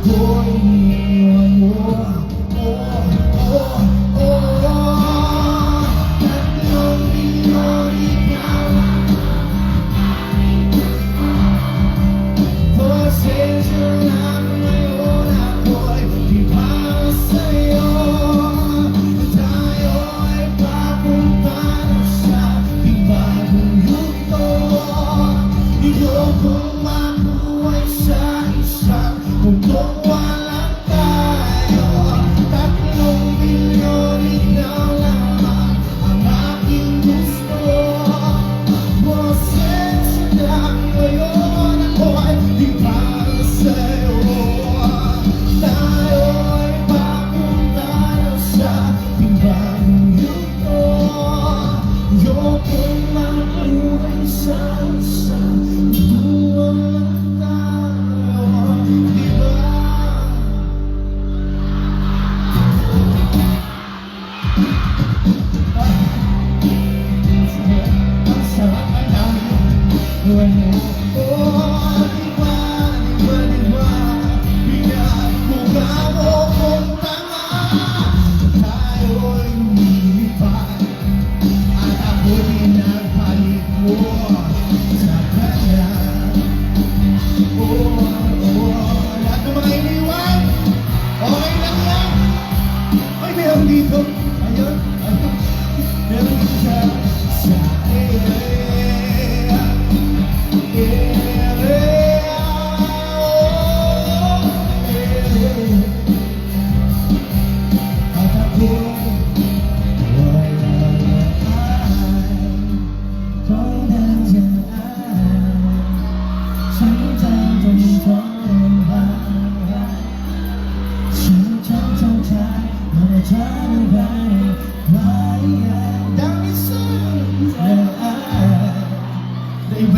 ako'y iniwan mo. Tatlong milyon ikaw. Pasensya na ngayon ako'y di para sa'yo. Tayo ay papunta na sa ibang yugto. Iyokong mabuhay sa isang mundong walang tayo. Tatlong milyon ikaw lamang ang aking gusto. Pasensya na ngayon ako'y di para sa'yo. Tayo ay papunta na sa ibang yugto. Iyokong mabuhay sa isang mundong walang tayo. Di ba? Ang sarap ay namin. Pinagbuga mo kong tanga. Tayo'y lumilipad at ako'y nagpalit mo sa kanya. Lahat ng mga iniwan, okay lang yan. Ay, meron dito. Ayun. Meron dito sa